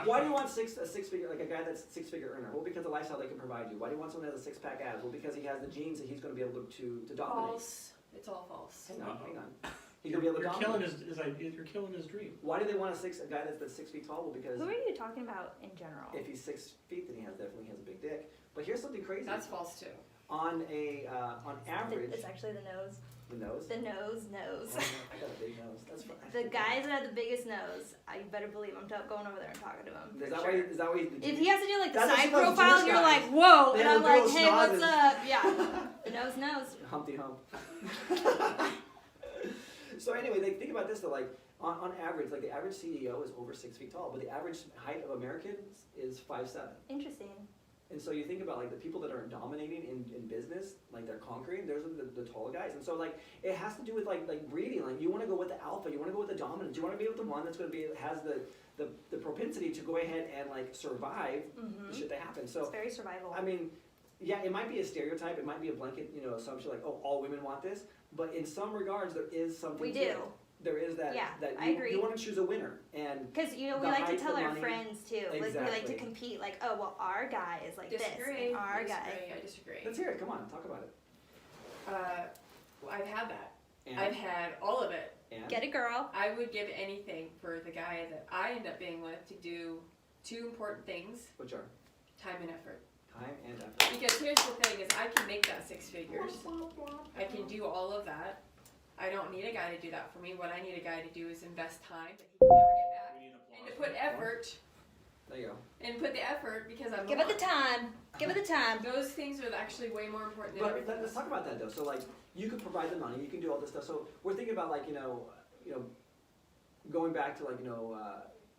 Why do you want a six-figure, like a guy that's a six-figure earner? Well, because of the lifestyle they can provide you. Why do you want someone that has a six-pack abs? Well, because he has the genes that he's going to be able to dominate. False. It's all false. Hang on. He's going to be able to dominate. You're killing his dream. Why do they want a guy that's 6 feet tall? Well, because Who are you talking about in general? if he's 6 feet, then he definitely has a big dick. But here's something crazy. That's false too. On average, It's actually the nose. the nose. The nose. Oh, I got a big nose. That's fine. The guys that have the biggest nose, I better believe I'm going over there and talking to him. Is that why? If he has to do like the That's what side she calls the profile, Jewish you're guys. like, whoa, They and have I'm the like, little hey, what's snozzes. up? Yeah, the nose. Humpty Hump. So anyway, like, think about this though. Like on average, like the average CEO is over 6 feet tall, but the average height of Americans is 5'7". Interesting. And so you think about like the people that are dominating in business, like they're conquering. Those are the tall guys. And so like it has to do with like breeding. Like you want to go with the alpha. You want to go with the dominant. You want to be with the one that's going to be has the propensity to go ahead and like survive the shit that happens. So It's very survival. I mean, yeah, it might be a stereotype. It might be a blanket, assumption like, oh, all women want this. But in some regards, there is something. We to do. it. There is that. Yeah, that I agree. You want to choose a winner, and Because we the like to height, tell the our money. friends too. Like we like Exactly. to compete. Like, oh well, our guy is like Disagree. this, and our guy. I disagree. let's hear it. Come on, talk about it. I've had that. And, I've had all of it. and Get a girl. I would give anything for the guy that I end up being with to do two important things: which are time and effort. time and effort. Because here's the thing: is I can make that 6 figures. I can do all of that. I don't need a guy to do that for me. What I need a guy to do is invest time that he can never get back, and to put effort, There you go. and put the effort because I'm. Give it the time. Give it the time. Those things are actually way more important than But everything let's else. talk about that though. So like, you can provide the money, you can do all this stuff. So we're thinking about like going back to like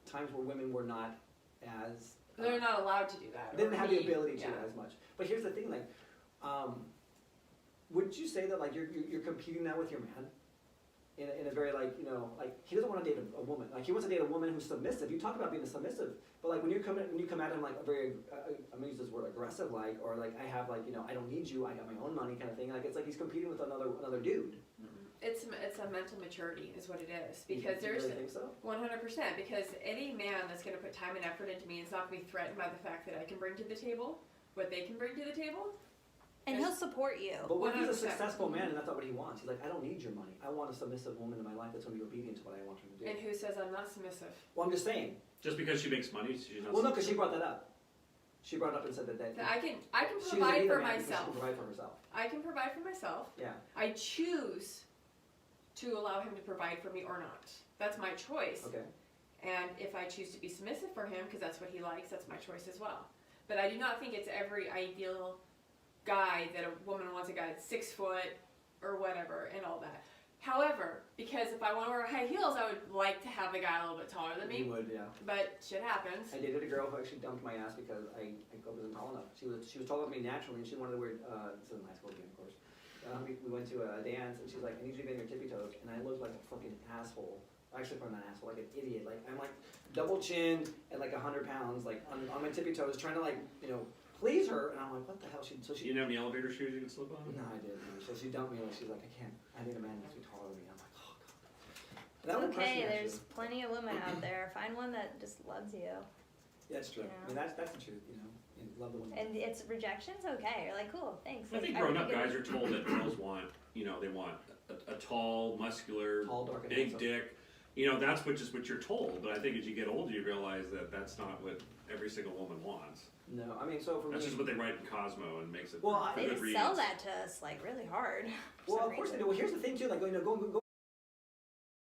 times where women were not as They're not allowed to do that. they didn't or have the be- ability to yeah. as much. But here's the thing, like, wouldn't you say that like you're competing now with your man? In a very like like he doesn't want to date a woman, like he wants to date a woman who's submissive. You talk about being a submissive, but like when you come at him like a very I'm gonna use this word aggressive, like, or like I have like I don't need you, I got my own money kind of thing. Like it's like he's competing with another dude. It's a mental maturity is what it is, You because there's really think so? 100%, because any man that's going to put time and effort into me is not going to be threatened by the fact that I can bring to the table what they can bring to the table. And he'll support you. But what if he's a 100%. successful man and that's not what he wants? He's like, I don't need your money. I want a submissive woman in my life that's going to be obedient to what I want her to do. And who says I'm not submissive? Well, I'm just saying. Just because she makes money, she's not. Well, no, because she brought that up. She brought it up and said that That I can she doesn't provide need a for man because she myself. can provide for herself. I can provide for myself. Yeah. I choose to allow him to provide for me or not. That's my choice. Okay. And if I choose to be submissive for him, because that's what he likes, that's my choice as well. But I do not think it's every ideal guy that a woman wants a guy that's 6 foot or whatever and all that. However, because if I want to wear high heels, I would like to have a guy a little bit taller than me. You would, yeah. But shit happens. I dated a girl who actually dumped my ass because I wasn't tall enough. She was taller than me naturally, and she wanted to wear. This was in high school again, of course. We went to a dance, and she's like, "I need you to be on your tippy toes," and I looked like a fucking asshole. Actually, probably not an asshole, like an idiot. Like I'm like double chinned and like 100 pounds, like on my tippy toes, trying to like please her, and I'm like, what the hell? You didn't have any elevator shoes you could slip on? No, I didn't. So she dumped me, and she's like, I need a man that's taller than me. I'm like, oh god. It's That would impress okay. me, There's actually. plenty of women out there. Find one that just loves you. Yeah, it's true. you I mean, that's the truth. You love the woman. And it's rejection's okay. You're like, cool, thanks. I think Like, grown up really guys good. are told that girls want, they want a tall, muscular, Tall, dark, and big handsome. dick. That's what you're told. But I think as you get older, you realize that that's not what every single woman wants. No, I mean, so for That's me. just what they write in Cosmo and makes it Well, for They good just reasons. sell that to us like really hard. for Well, some of course they reason. do. Well, here's the thing too. Like, go